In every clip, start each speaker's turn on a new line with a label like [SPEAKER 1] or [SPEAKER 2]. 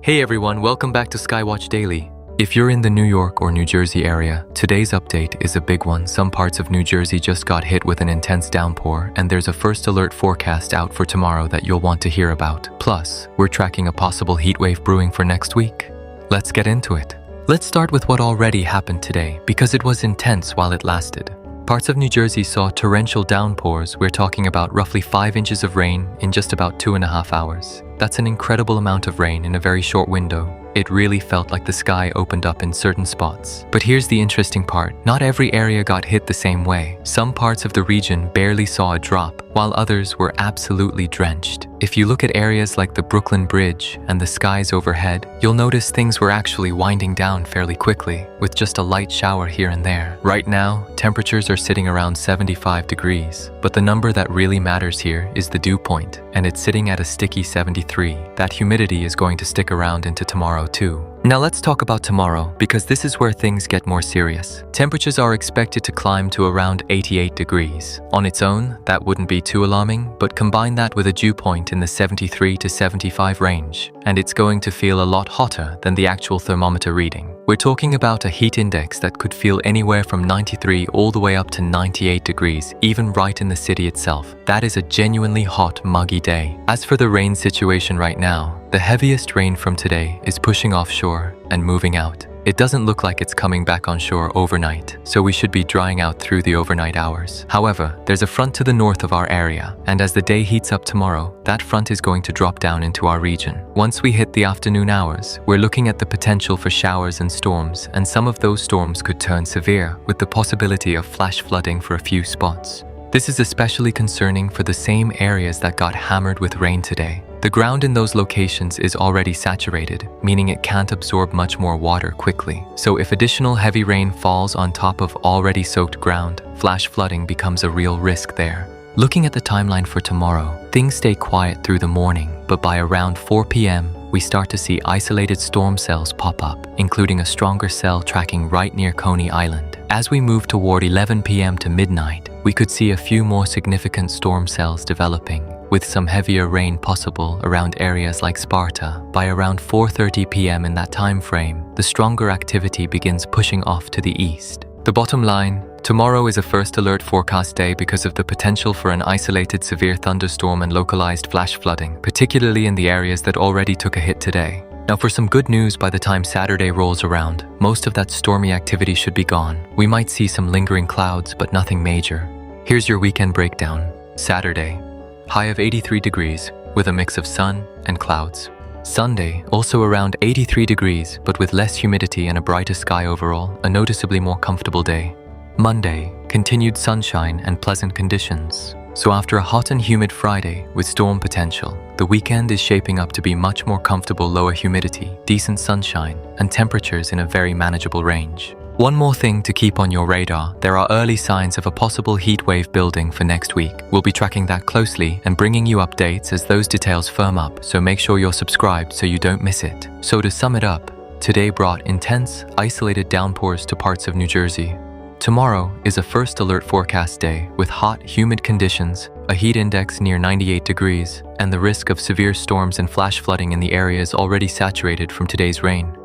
[SPEAKER 1] Hey everyone, welcome back to SkyWatch Daily. If you're in the New York or New Jersey area, today's update is a big one. Some parts of New Jersey just got hit with an intense downpour, and there's a first alert forecast out for tomorrow that you'll want to hear about. Plus, we're tracking a possible heat wave brewing for next week. Let's get into it. Let's start with what already happened today, because it was intense while it lasted. Parts of New Jersey saw torrential downpours. We're talking about roughly 5 inches of rain in just about 2.5 hours. That's an incredible amount of rain in a very short window. It really felt like the sky opened up in certain spots. But here's the interesting part. Not every area got hit the same way. Some parts of the region barely saw a drop, while others were absolutely drenched. If you look at areas like the Brooklyn Bridge and the skies overhead, you'll notice things were actually winding down fairly quickly, with just a light shower here and there. Right now, temperatures are sitting around 75 degrees, but the number that really matters here is the dew point, and it's sitting at a sticky 73. That humidity is going to stick around into tomorrow too. Now let's talk about tomorrow, because this is where things get more serious. Temperatures are expected to climb to around 88 degrees. On its own, that wouldn't be too alarming, but combine that with a dew point in the 73 to 75 range, and it's going to feel a lot hotter than the actual thermometer reading. We're talking about a heat index that could feel anywhere from 93 all the way up to 98 degrees, even right in the city itself. That is a genuinely hot, muggy day. As for the rain situation right now, the heaviest rain from today is pushing offshore and moving out. It doesn't look like it's coming back on shore overnight, so we should be drying out through the overnight hours. However, there's a front to the north of our area, and as the day heats up tomorrow, that front is going to drop down into our region. Once we hit the afternoon hours, we're looking at the potential for showers and storms, and some of those storms could turn severe, with the possibility of flash flooding for a few spots. This is especially concerning for the same areas that got hammered with rain today. The ground in those locations is already saturated, meaning it can't absorb much more water quickly. So if additional heavy rain falls on top of already soaked ground, flash flooding becomes a real risk there. Looking at the timeline for tomorrow, things stay quiet through the morning, but by around 4 p.m., we start to see isolated storm cells pop up, including a stronger cell tracking right near Coney Island. As we move toward 11 p.m. to midnight, we could see a few more significant storm cells developing, with some heavier rain possible around areas like Sparta. By around 4:30 p.m. in that time frame, the stronger activity begins pushing off to the east. The bottom line, tomorrow is a first alert forecast day because of the potential for an isolated severe thunderstorm and localized flash flooding, particularly in the areas that already took a hit today. Now for some good news, by the time Saturday rolls around, most of that stormy activity should be gone. We might see some lingering clouds, but nothing major. Here's your weekend breakdown. Saturday, high of 83 degrees, with a mix of sun and clouds. Sunday, also around 83 degrees, but with less humidity and a brighter sky overall, a noticeably more comfortable day. Monday, continued sunshine and pleasant conditions. So after a hot and humid Friday with storm potential, the weekend is shaping up to be much more comfortable, lower humidity, decent sunshine, and temperatures in a very manageable range. One more thing to keep on your radar, there are early signs of a possible heat wave building for next week. We'll be tracking that closely and bringing you updates as those details firm up, so make sure you're subscribed so you don't miss it. So to sum it up, today brought intense, isolated downpours to parts of New Jersey. Tomorrow is a first alert forecast day with hot, humid conditions, a heat index near 98 degrees, and the risk of severe storms and flash flooding in the areas already saturated from today's rain.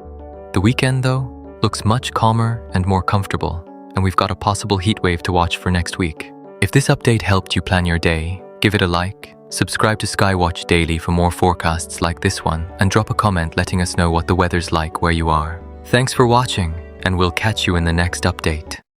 [SPEAKER 1] The weekend, though, looks much calmer and more comfortable, and we've got a possible heat wave to watch for next week. If this update helped you plan your day, give it a like, subscribe to SkyWatch Daily for more forecasts like this one, and drop a comment letting us know what the weather's like where you are. Thanks for watching, and we'll catch you in the next update.